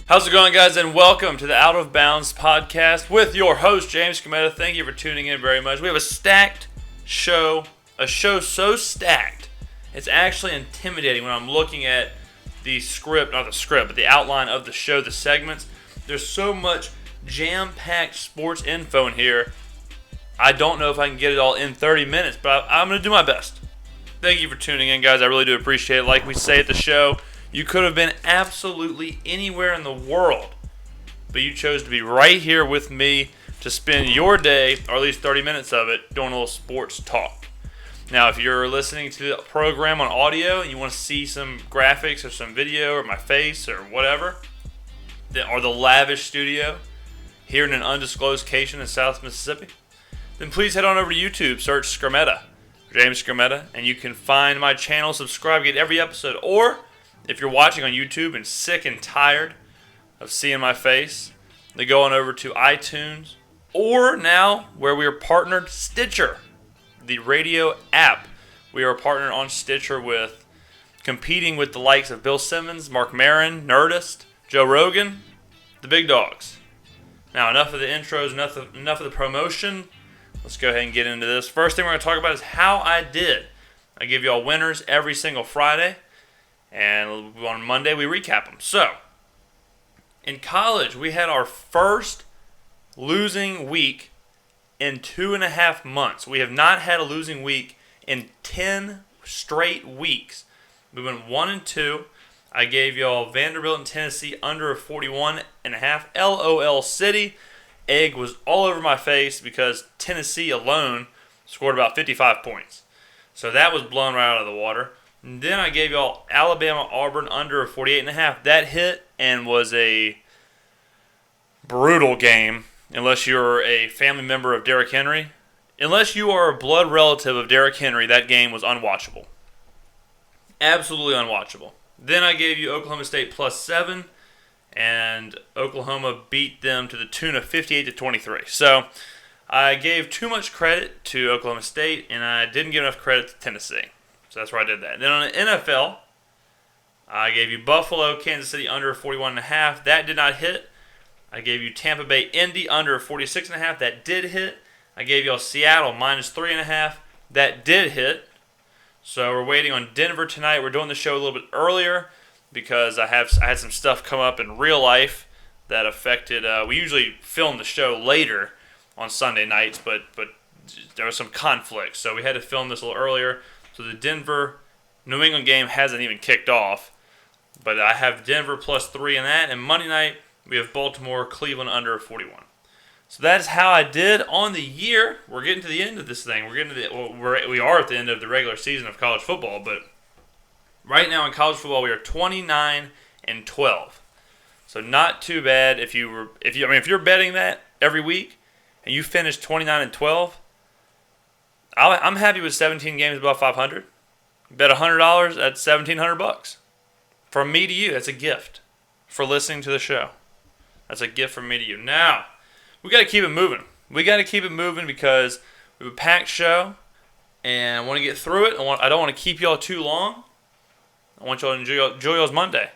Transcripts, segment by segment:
How's it going, guys, and welcome to the Out of Bounds podcast with your host, James Skrmetta. Thank you for tuning in very much. We have a stacked show, a show so stacked, it's actually intimidating when I'm looking at the script, not the script, but the outline of the show, the segments. There's so much jam-packed sports info in here. I don't know if I can get it all in 30 minutes, but I'm going to do my best. Thank you for tuning in, guys. I really do appreciate it. Like we say at the show, you could have been absolutely anywhere in the world, but you chose to be right here with me to spend your day, or at least 30 minutes of it, doing a little sports talk. Now, if you're listening to the program on audio and you want to see some graphics or some video or my face or whatever, or the lavish studio here in an undisclosed location in South Mississippi, then please head on over to YouTube, search Skrmetta, James Skrmetta, and you can find my channel, subscribe, get every episode. Or if you're watching on YouTube and sick and tired of seeing my face, then go on over to iTunes, or now where we are partnered, Stitcher, the radio app. We are partnered on Stitcher with, competing with the likes of Bill Simmons, Mark Maron, Nerdist, Joe Rogan, the big dogs. Now, enough of the intros, enough of the promotion. Let's go ahead and get into this. First thing we're going to talk about is how I did. I give you all winners every single Friday, and on Monday we recap them. So, in college, we had our first losing week in 2.5 months. We have not had a losing week in 10 straight weeks. We went 1-2. I gave y'all Vanderbilt and Tennessee under a 41.5. LOL City. Egg was all over my face because Tennessee alone scored about 55 points. So that was blown right out of the water. And then I gave y'all Alabama-Auburn under a 48.5. That hit and was a brutal game unless you're a family member of Derrick Henry. Unless you are a blood relative of Derrick Henry, that game was unwatchable. Absolutely unwatchable. Then I gave you Oklahoma State +7. And Oklahoma beat them to the tune of 58-23. So I gave too much credit to Oklahoma State, and I didn't give enough credit to Tennessee. So that's where I did that. Then on the NFL, I gave you Buffalo, Kansas City under 41.5. That did not hit. I gave you Tampa Bay, Indy under 46.5. That did hit. I gave you Seattle -3.5. That did hit. So we're waiting on Denver tonight. We're doing the show a little bit earlier because I had some stuff come up in real life that affected. We usually film the show later on Sunday nights, but there was some conflict, so we had to film this a little earlier. So the Denver-New England game hasn't even kicked off, but I have Denver +3 in that, and Monday night we have Baltimore-Cleveland under 41. So that is how I did on the year. We're getting to the end of this thing. We are at the end of the regular season of college football, but right now in college football, we are 29-12. So not too bad if you're betting that every week and you finish 29-12. I'm happy with 17 games above 500. Bet $100, that's $1,700 from me to you. That's a gift for listening to the show. That's a gift from me to you. Now we got to keep it moving. We got to keep it moving because we have a packed show, and I want to get through it. I don't want to keep y'all too long. I want y'all to enjoy y'all's Monday.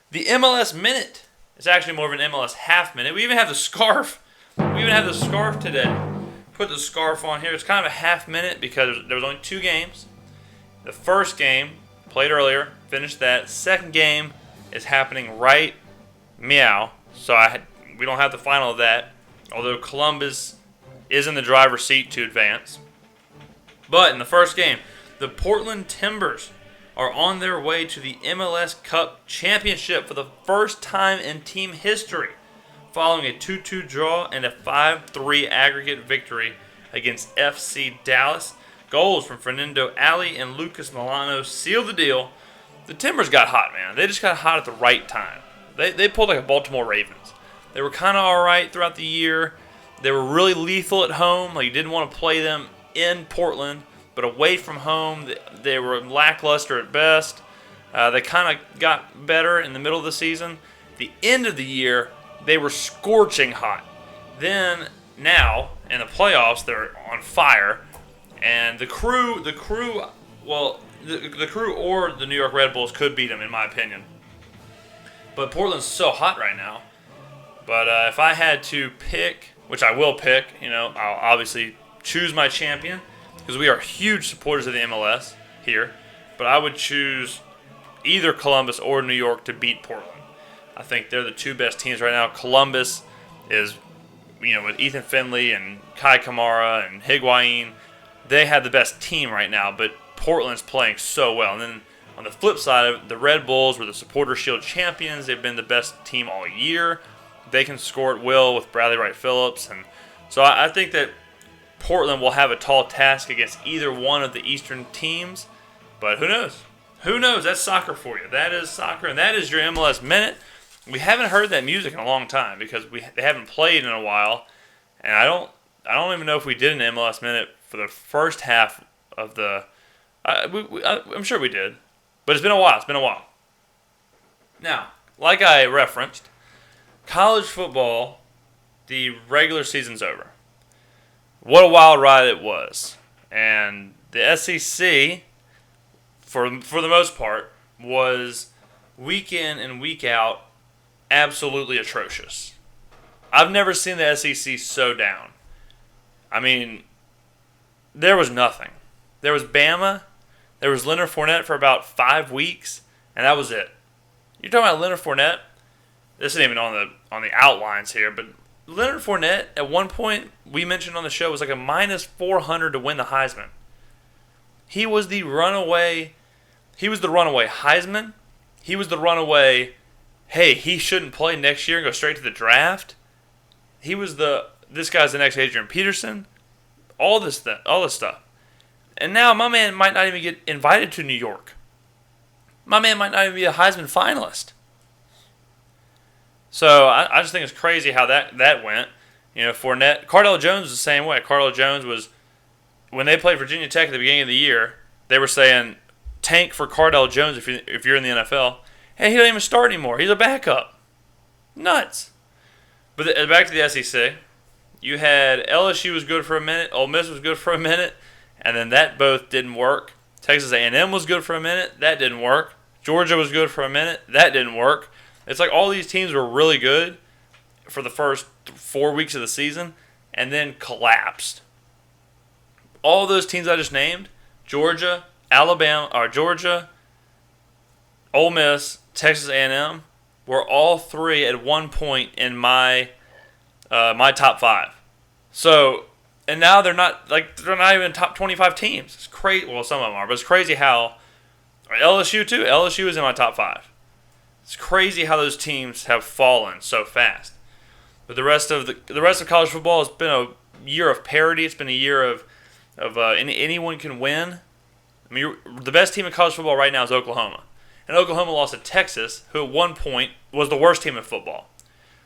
The MLS Minute is actually more of an MLS Half Minute. We even have the scarf. Today. Put the scarf on here. It's kind of a half minute because there was only 2 games. The first game, played earlier, finished that. Second game is happening right meow. So we don't have the final of that. Although Columbus is in the driver's seat to advance. But in the first game, the Portland Timbers are on their way to the MLS Cup Championship for the first time in team history, following a 2-2 draw and a 5-3 aggregate victory against FC Dallas. Goals from Fernando Ali and Lucas Milano sealed the deal. The Timbers got hot, man. They just got hot at the right time. They pulled like a Baltimore Ravens. They were kind of all right throughout the year. They were really lethal at home. Like, you didn't want to play them in Portland, but away from home, they were lackluster at best. They kind of got better in the middle of the season. The end of the year, they were scorching hot. Then, now, in the playoffs, they're on fire. And the crew or the New York Red Bulls could beat them, in my opinion. But Portland's so hot right now. But if I had to pick, which I will pick, I'll obviously choose my champion because we are huge supporters of the MLS here. But I would choose either Columbus or New York to beat Portland. I think they're the two best teams right now. Columbus is, with Ethan Finley and Kai Kamara and Higuain, they have the best team right now. But Portland's playing so well. And then on the flip side, the Red Bulls were the Supporter Shield champions. They've been the best team all year. They can score at will with Bradley Wright Phillips. And so I think that Portland will have a tall task against either one of the Eastern teams. But who knows? Who knows? That's soccer for you. That is soccer, and that is your MLS Minute. We haven't heard that music in a long time because they haven't played in a while. And I don't even know if we did an MLS Minute for the first half of the I'm sure we did. But it's been a while. Now, like I referenced, college football, the regular season's over. What a wild ride it was. And the SEC, for the most part, was week in and week out absolutely atrocious. I've never seen the SEC so down. I mean, there was nothing. There was Bama. There was Leonard Fournette for about 5 weeks, and that was it. You're talking about Leonard Fournette? This isn't even on the outlines here, but Leonard Fournette, at one point, we mentioned on the show, was like a minus 400 to win the Heisman. He was the runaway Heisman. He was the runaway, hey, he shouldn't play next year and go straight to the draft. He was this guy's the next Adrian Peterson. All this stuff. And now my man might not even get invited to New York. My man might not even be a Heisman finalist. So I just think it's crazy how that went. Fournette, Cardale Jones was the same way. Cardale Jones was, when they played Virginia Tech at the beginning of the year, they were saying, tank for Cardale Jones if you're in the NFL. Hey, he don't even start anymore. He's a backup. Nuts. But back to the SEC. You had LSU was good for a minute. Ole Miss was good for a minute. And then that both didn't work. Texas A&M was good for a minute. That didn't work. Georgia was good for a minute. That didn't work. It's like all these teams were really good for the first 4 weeks of the season and then collapsed. All those teams I just named, Georgia, Ole Miss, Texas A&M, were all three at one point in my top 5. So, and now they're not even top 25 teams. It's crazy. Well, some of them are, but it's crazy how LSU too. LSU is in my top 5. It's crazy how those teams have fallen so fast. But the rest of college football has been a year of parity. It's been a year of anyone can win. I mean, the best team in college football right now is Oklahoma, and Oklahoma lost to Texas, who at one point was the worst team in football.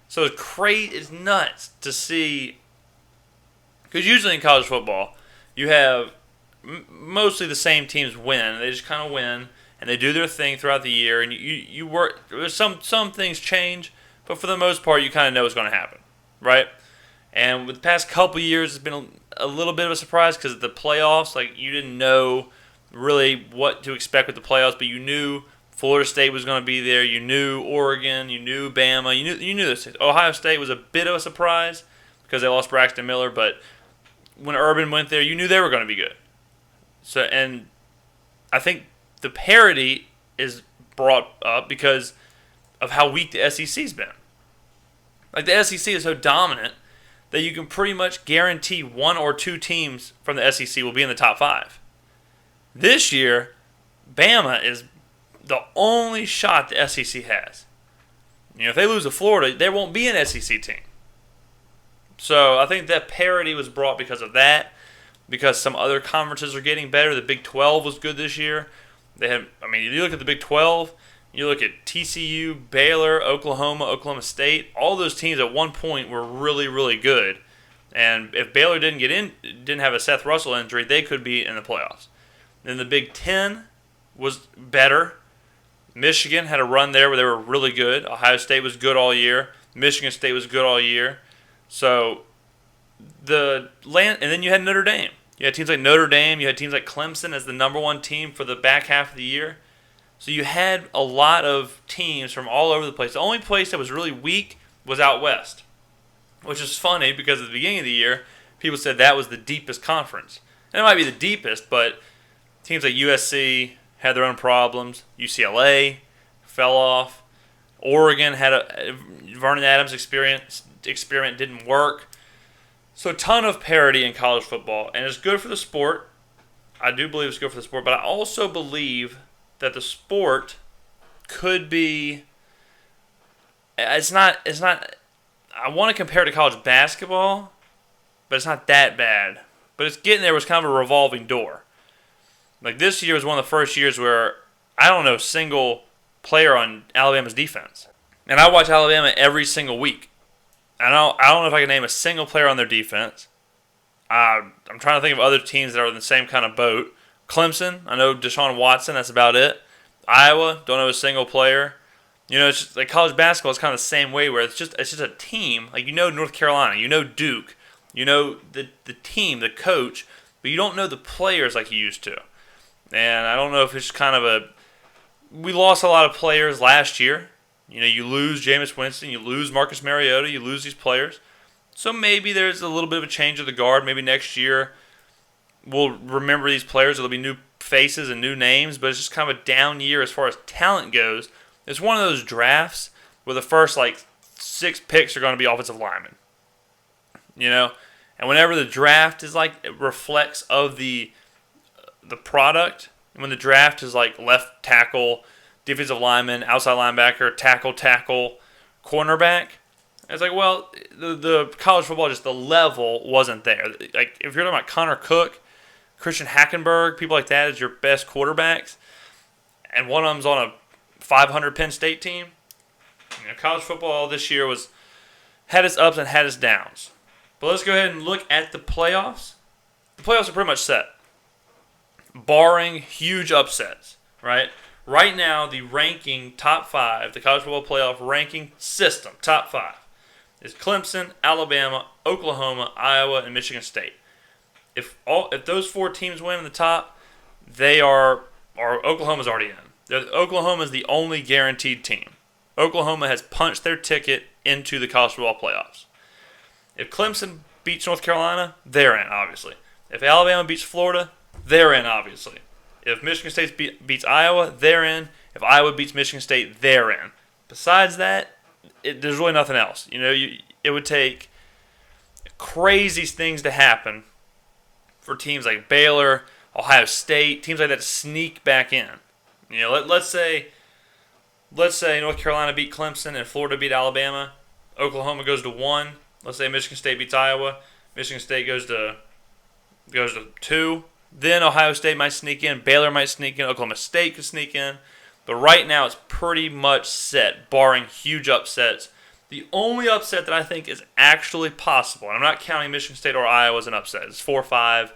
So it's nuts to see. Because usually in college football, you have mostly the same teams win. They just kind of win, and they do their thing throughout the year. And you work. Some things change, but for the most part, you kind of know what's going to happen, right? And with the past couple years, it's been a little bit of a surprise because of the playoffs. Like, you didn't know really what to expect with the playoffs, but you knew Florida State was going to be there. You knew Oregon. You knew Bama. You knew this. Ohio State was a bit of a surprise because they lost Braxton Miller, but when Urban went there, you knew they were going to be good. So, and I think the parity is brought up because of how weak the SEC's been. Like, the SEC is so dominant that you can pretty much guarantee one or two teams from the SEC will be in the top 5. This year, Bama is the only shot the SEC has. If they lose to Florida, there won't be an SEC team. So I think that parity was brought because of that, because some other conferences are getting better. The Big 12 was good this year. You look at the Big 12, you look at TCU, Baylor, Oklahoma State. All those teams at one point were really, really good. And if Baylor didn't have a Seth Russell injury, they could be in the playoffs. Then the Big 10 was better. Michigan had a run there where they were really good. Ohio State was good all year. Michigan State was good all year. So and then you had Notre Dame. You had teams like Notre Dame. You had teams like Clemson as the number 1 team for the back half of the year. So you had a lot of teams from all over the place. The only place that was really weak was out west, which is funny because at the beginning of the year, people said that was the deepest conference. And it might be the deepest, but teams like USC had their own problems. UCLA fell off. Oregon had a Vernon Adams experiment didn't work. So a ton of parity in college football, and it's good for the sport. I do believe it's good for the sport, but I also believe that the sport could be. It's not. I want to compare it to college basketball, but it's not that bad. But it's getting there. It was kind of a revolving door. Like this year was one of the first years where I don't know a single player on Alabama's defense, and I watch Alabama every single week. I don't know if I can name a single player on their defense. I'm trying to think of other teams that are in the same kind of boat. Clemson, I know Deshaun Watson. That's about it. Iowa, don't know a single player. You know, it's just like college basketball is kind of the same way, where it's just a team. Like North Carolina, Duke, the team, the coach, but you don't know the players like you used to. And I don't know if it's kind of we lost a lot of players last year. You lose Jameis Winston, you lose Marcus Mariota, you lose these players. So maybe there's a little bit of a change of the guard. Maybe next year we'll remember these players. There'll be new faces and new names, but it's just kind of a down year as far as talent goes. It's one of those drafts where the first 6 picks are going to be offensive linemen. And whenever the draft is it reflects of the product. When the draft is left tackle, defensive lineman, outside linebacker, tackle, cornerback, it's the college football, just the level wasn't there. Like, if you're talking about Connor Cook, Christian Hackenberg, people like that as your best quarterbacks, and one of them's on a 500 Penn State team, college football this year had its ups and had its downs. But let's go ahead and look at the playoffs. The playoffs are pretty much set, barring huge upsets, right? Right now, the ranking top 5, the college football playoff ranking system, top 5, is Clemson, Alabama, Oklahoma, Iowa, and Michigan State. If those 4 teams win in the top, Oklahoma's already in. Oklahoma is the only guaranteed team. Oklahoma has punched their ticket into the college football playoffs. If Clemson beats North Carolina, they're in, obviously. If Alabama beats Florida, they're in, obviously. If Michigan State beats Iowa, they're in. If Iowa beats Michigan State, they're in. Besides that, there's really nothing else. It would take crazy things to happen for teams like Baylor, Ohio State, teams like that to sneak back in. Let's say North Carolina beat Clemson and Florida beat Alabama. Oklahoma goes to 1. Let's say Michigan State beats Iowa. Michigan State goes to 2. Then Ohio State might sneak in. Baylor might sneak in. Oklahoma State could sneak in. But right now it's pretty much set, barring huge upsets. The only upset that I think is actually possible, and I'm not counting Michigan State or Iowa as an upset, it's 4-5.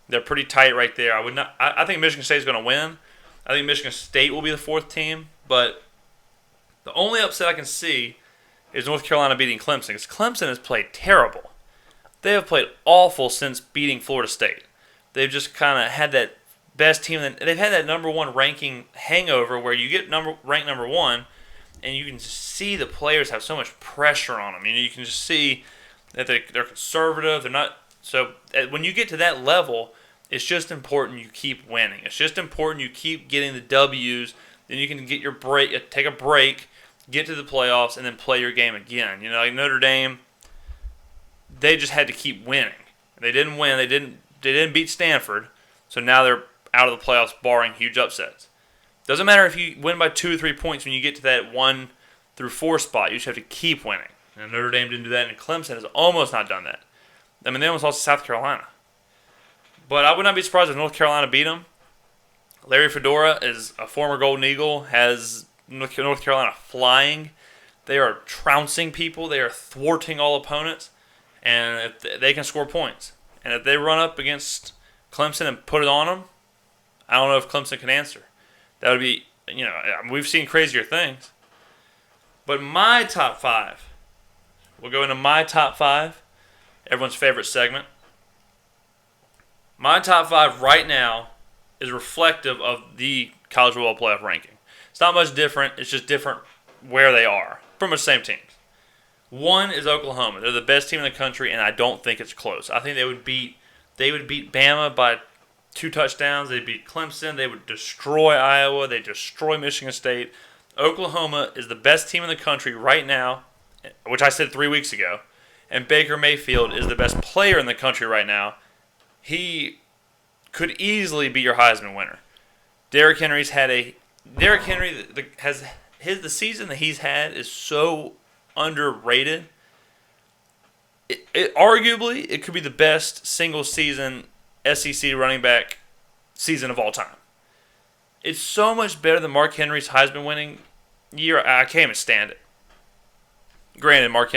They're pretty tight right there. I think Michigan State is going to win. I think Michigan State will be the 4th team. But the only upset I can see is North Carolina beating Clemson, because Clemson has played terrible. They have played awful since beating Florida State. They've just kind of had that best team. They've had that number 1 ranking hangover where you get ranked number 1, and you can just see the players have so much pressure on them. You can just see that they're conservative. They're not. So when you get to that level, it's just important you keep winning. It's just important you keep getting the W's. Then you can get your break, take a break, get to the playoffs, and then play your game again. Like Notre Dame, they just had to keep winning. They didn't win. They didn't beat Stanford, so now they're out of the playoffs, barring huge upsets. Doesn't matter if you win by 2 or 3 points when you get to that 1 through 4 spot. You just have to keep winning. And Notre Dame didn't do that, and Clemson has almost not done that. They almost lost to South Carolina. But I would not be surprised if North Carolina beat them. Larry Fedora is a former Golden Eagle, has North Carolina flying. They are trouncing people. They are thwarting all opponents. And if they can score points. And if they run up against Clemson and put it on them, I don't know if Clemson can answer. That would be, we've seen crazier things. But my top 5, we'll go into my top 5, everyone's favorite segment. My top 5 right now is reflective of the college football playoff ranking. It's not much different. It's just different where they are. Pretty much the same teams. One is Oklahoma. They're the best team in the country, and I don't think it's close. I think they would beat Bama by 2 touchdowns. They'd beat Clemson. They would destroy Iowa. They'd destroy Michigan State. Oklahoma is the best team in the country right now, which I said 3 weeks ago. And Baker Mayfield is the best player in the country right now. He could easily be your Heisman winner. Derrick Henry has the season that he's had is so underrated. Arguably, it could be the best single season SEC running back season of all time. It's so much better than Mark Henry's Heisman winning year. I can't even stand it. Granted, Mark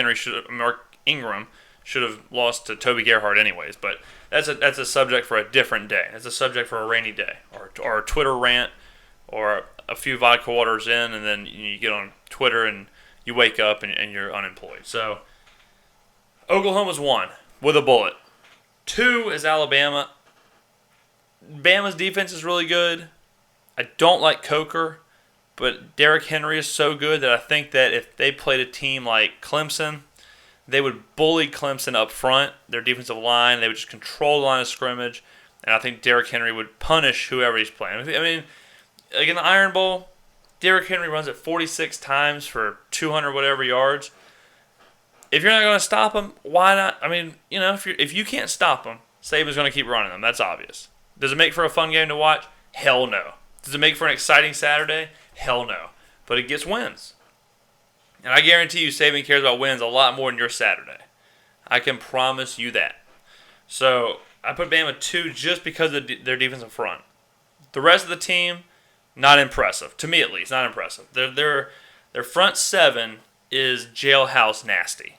Ingram should have lost to Toby Gerhart anyways, but that's a subject for a different day. That's a subject for a rainy day, or a Twitter rant, or a few vodka waters in, and then you get on Twitter and you wake up and you're unemployed. So Oklahoma's 1 with a bullet. 2 is Alabama. Bama's defense is really good. I don't like Coker, but Derrick Henry is so good that I think that if they played a team like Clemson, they would bully Clemson up front, their defensive line. They would just control the line of scrimmage, and I think Derrick Henry would punish whoever he's playing. I mean, like in the Iron Bowl, Derrick Henry runs it 46 times for 200 whatever yards. If you're not going to stop him, why not? I mean, if you can't stop him, Saban's going to keep running them. That's obvious. Does it make for a fun game to watch? Hell no. Does it make for an exciting Saturday? Hell no. But it gets wins. And I guarantee you Saban cares about wins a lot more than your Saturday. I can promise you that. So I put Bama 2 just because of their defensive front. The rest of the team, not impressive. To me at least, not impressive. Their front 7 is jailhouse nasty.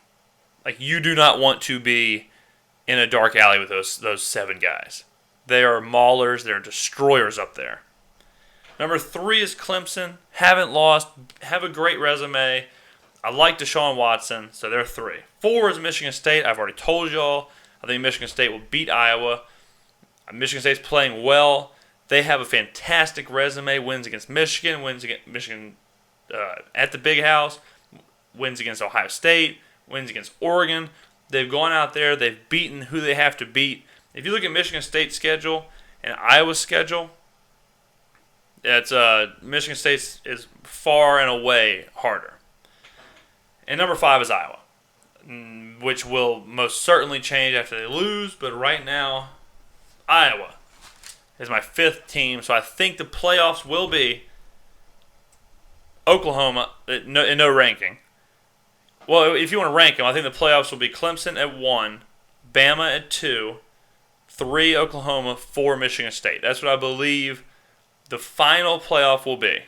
Like, you do not want to be in a dark alley with those 7 guys. They are maulers. They're destroyers up there. Number 3 is Clemson. Haven't lost. Have a great resume. I like Deshaun Watson, so they're 3. 4 is Michigan State. I've already told y'all. I think Michigan State will beat Iowa. Michigan State's playing well. They have a fantastic resume. Wins against Michigan. Wins against Michigan at the Big House. Wins against Ohio State. Wins against Oregon. They've gone out there. They've beaten who they have to beat. If you look at Michigan State's schedule and Iowa's schedule, it's Michigan State is far and away harder. And number 5 is Iowa, which will most certainly change after they lose. But right now, Iowa is my 5th team. So I think the playoffs will be Oklahoma in no ranking. Well, if you want to rank them, I think the playoffs will be Clemson at 1, Bama at 2, 3 Oklahoma, 4 Michigan State. That's what I believe the final playoff will be.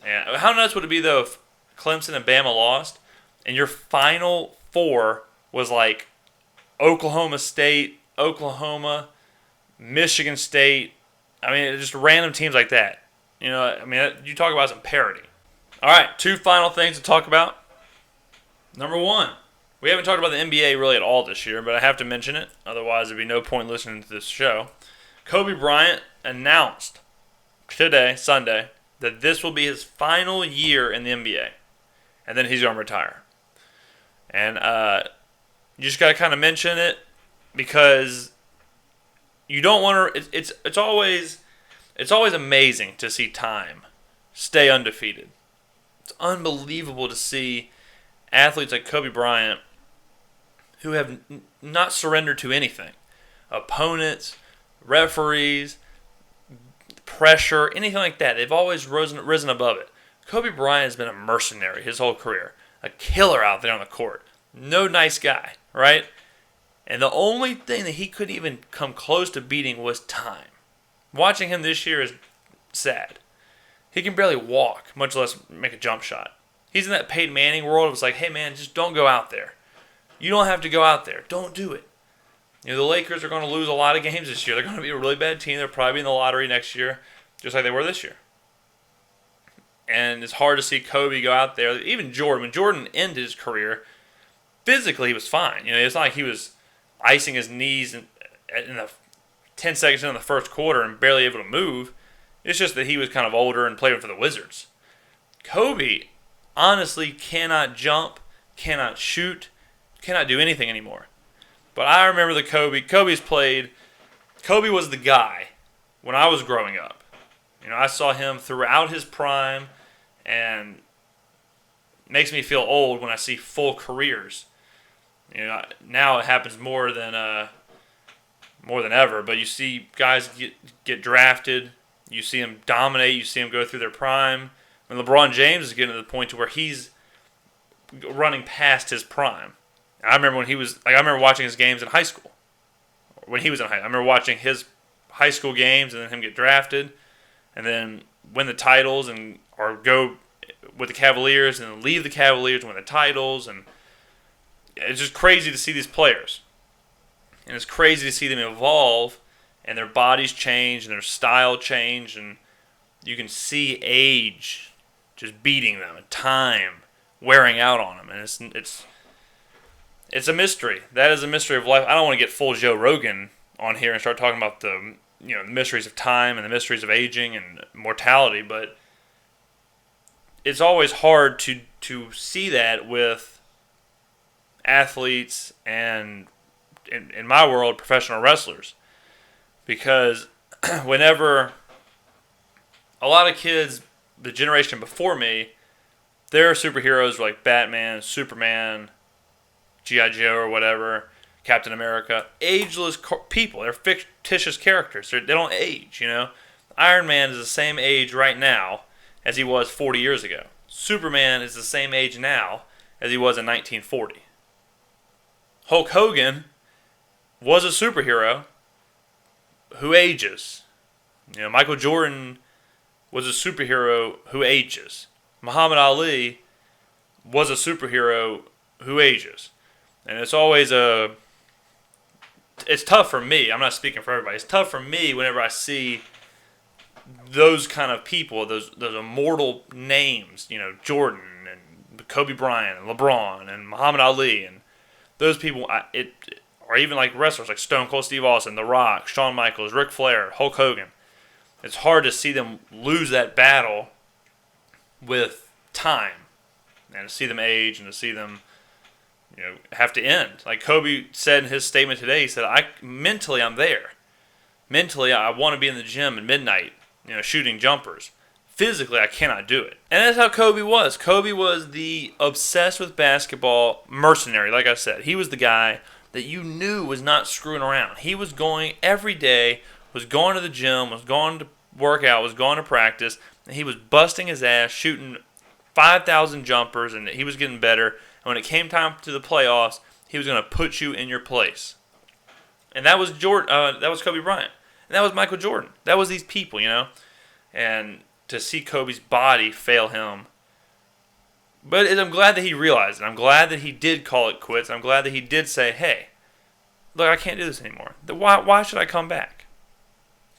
And how nuts would it be, though, if Clemson and Bama lost and your final 4 was like Oklahoma State, Oklahoma, Michigan State. I mean, just random teams like that. You talk about some parity. All right, 2 final things to talk about. Number 1, we haven't talked about the NBA really at all this year, but I have to mention it. Otherwise, there'd be no point listening to this show. Kobe Bryant announced today, Sunday, that this will be his final year in the NBA. And then he's going to retire. And you just got to kind of mention it because you don't want to. It's always amazing to see time stay undefeated. It's unbelievable to see athletes like Kobe Bryant who have not surrendered to anything. Opponents, referees, pressure, anything like that. They've always risen above it. Kobe Bryant has been a mercenary his whole career. A killer out there on the court. No nice guy, right? And the only thing that he couldn't even come close to beating was time. Watching him this year is sad. He can barely walk, much less make a jump shot. He's in that Peyton Manning world. It was like, hey, man, just don't go out there. You don't have to go out there. Don't do it. The Lakers are going to lose a lot of games this year. They're going to be a really bad team. They'll probably be in the lottery next year, just like they were this year. And it's hard to see Kobe go out there. Even Jordan. When Jordan ended his career, physically he was fine. It's not like he was icing his knees in the 10 seconds into the first quarter and barely able to move. It's just that he was kind of older and playing for the Wizards. Kobe honestly cannot jump, cannot shoot, cannot do anything anymore. But I remember the Kobe's played. Kobe was the guy when I was growing up. I saw him throughout his prime, and it makes me feel old when I see full careers. Now it happens more than ever. But you see guys get drafted. You see them dominate. You see them go through their prime. When LeBron James is getting to the point to where he's running past his prime. I remember when he was I remember watching his games in high school. When he was in high, I remember watching his high school games and then him get drafted, and then win the titles or go with the Cavaliers and then leave the Cavaliers and win the titles, and it's just crazy to see these players, and it's crazy to see them evolve and their bodies change and their style change, and you can see age just beating them and time wearing out on them, and it's a mystery. That is a mystery of life. I don't want to get full Joe Rogan on here and start talking about the mysteries of time and the mysteries of aging and mortality, but it's always hard to see that with athletes and, in my world, professional wrestlers. Because whenever a lot of kids, the generation before me, their superheroes were like Batman, Superman, G.I. Joe or whatever, Captain America, ageless people. They're fictitious characters. They don't age, Iron Man is the same age right now as he was 40 years ago. Superman is the same age now as he was in 1940. Hulk Hogan was a superhero who ages. Michael Jordan was a superhero who ages. Muhammad Ali was a superhero who ages. And it's always it's tough for me. I'm not speaking for everybody. It's tough for me whenever I see those kind of people, those immortal names, Jordan and Kobe Bryant and LeBron and Muhammad Ali and those people, or even like wrestlers like Stone Cold Steve Austin, The Rock, Shawn Michaels, Ric Flair, Hulk Hogan. It's hard to see them lose that battle with time and to see them age and to see them have to end. Like Kobe said in his statement today, he said, mentally I'm there. Mentally I want to be in the gym at midnight, shooting jumpers. Physically I cannot do it. And that's how Kobe was. Kobe was the obsessed with basketball mercenary, like I said. He was the guy that you knew was not screwing around. He was going every day, was going to the gym, was going to work out, was going to practice, and he was busting his ass, shooting 5,000 jumpers, and he was getting better. And when it came time to the playoffs, he was going to put you in your place. And that was that was Kobe Bryant. And that was Michael Jordan. That was these people, And to see Kobe's body fail him. But I'm glad that he realized it. I'm glad that he did call it quits. I'm glad that he did say, hey, look, I can't do this anymore. Why should I come back?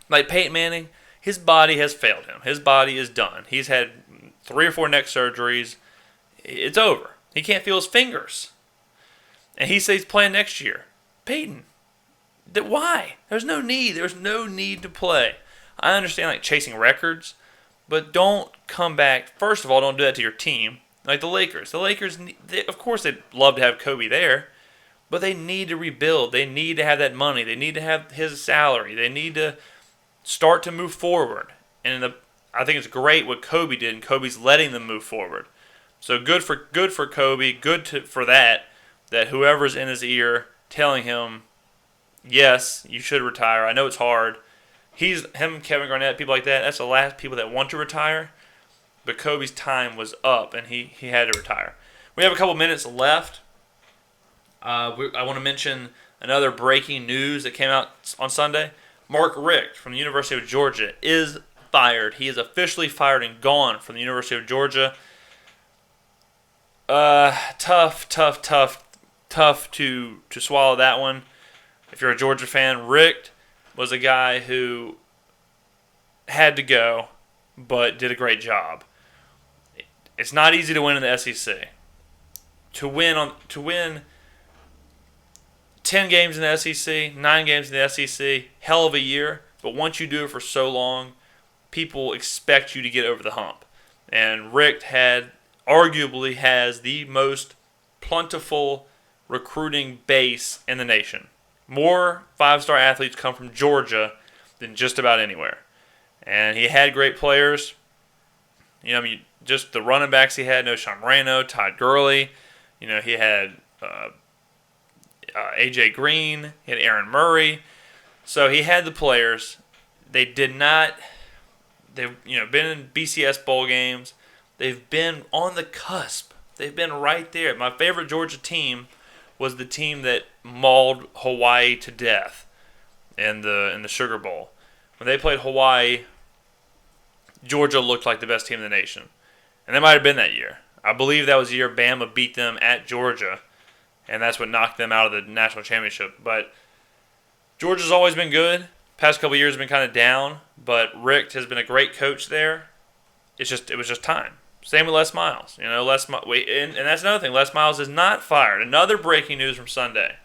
Like Peyton Manning, his body has failed him. His body is done. He's had 3 or 4 neck surgeries. It's over. He can't feel his fingers. And he says he's playing next year. Peyton, why? There's no need. There's no need to play. I understand like chasing records, but don't come back. First of all, don't do that to your team. Like the Lakers. The Lakers, of course, they'd love to have Kobe there, but they need to rebuild. They need to have that money. They need to have his salary. They need to start to move forward. And I think it's great what Kobe did, and Kobe's letting them move forward. So good for Kobe, for that whoever's in his ear telling him, yes, you should retire. I know it's hard. Kevin Garnett, people like that, that's the last people that want to retire. But Kobe's time was up, and he had to retire. We have a couple minutes left. I want to mention another breaking news that came out on Sunday. Mark Richt from the University of Georgia is fired. He is officially fired and gone from the University of Georgia. Tough to swallow that one. If you're a Georgia fan, Richt was a guy who had to go, but did a great job. It's not easy to win in the SEC. To win 10 games in the SEC, 9 games in the SEC, hell of a year. But once you do it for so long, people expect you to get over the hump. And Richt arguably has the most plentiful recruiting base in the nation. More 5-star athletes come from Georgia than just about anywhere. And he had great players. Just the running backs he had, Sean Moreno, Todd Gurley. He had A.J. Green. He had Aaron Murray. So he had the players. They've been in BCS bowl games. They've been on the cusp. They've been right there. My favorite Georgia team was the team that mauled Hawaii to death in the Sugar Bowl. When they played Hawaii, Georgia looked like the best team in the nation. And that might have been that year. I believe that was the year Bama beat them at Georgia, and that's what knocked them out of the national championship. But Georgia's always been good. Past couple of years have been kind of down, but Richt has been a great coach there. It was just time. Same with Les Miles. And that's another thing. Les Miles is not fired. Another breaking news from Sunday,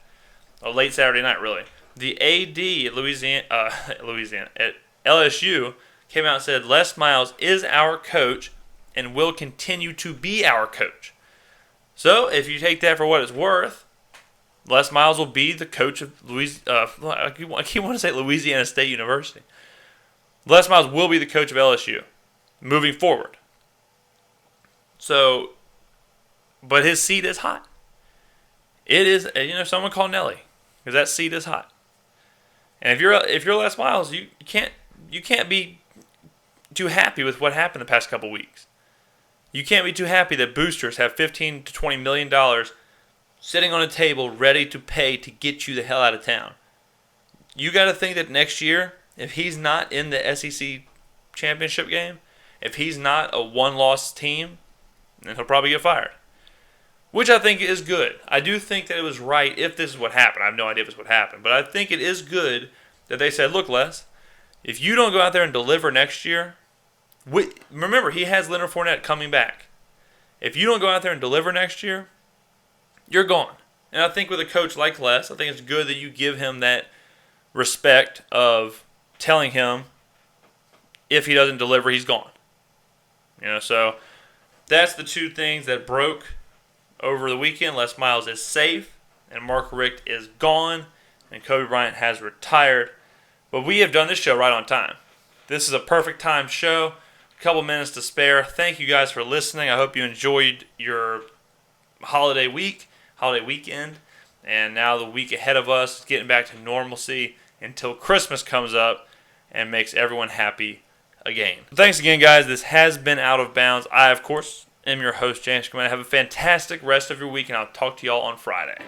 late Saturday night, really. The AD at LSU came out and said Les Miles is our coach and will continue to be our coach. So if you take that for what it's worth, Les Miles will be the coach of I keep wanting to say Louisiana State University. Les Miles will be the coach of LSU moving forward. So, but his seat is hot. It is, someone call Nelly, because that seat is hot. And if you're Les Miles, you can't be too happy with what happened the past couple weeks. You can't be too happy that boosters have $15 to $20 million sitting on a table ready to pay to get you the hell out of town. You got to think that next year, if he's not in the SEC championship game, if he's not a one-loss team, then he'll probably get fired. Which I think is good. I do think that it was right if this is what happened. I have no idea if it's what happened. But I think it is good that they said, look, Les, if you don't go out there and deliver next year, remember, he has Leonard Fournette coming back. If you don't go out there and deliver next year, you're gone. And I think with a coach like Les, I think it's good that you give him that respect of telling him if he doesn't deliver, he's gone. So that's the two things that broke over the weekend. Les Miles is safe, and Mark Richt is gone, and Kobe Bryant has retired. But we have done this show right on time. This is a perfect time show. A couple minutes to spare. Thank you guys for listening. I hope you enjoyed your holiday weekend, and now the week ahead of us is getting back to normalcy until Christmas comes up and makes everyone happy again. Thanks again, guys. This has been Out of Bounds. I, of course, am your host, James Skrmetta. Have a fantastic rest of your week, and I'll talk to y'all on Friday.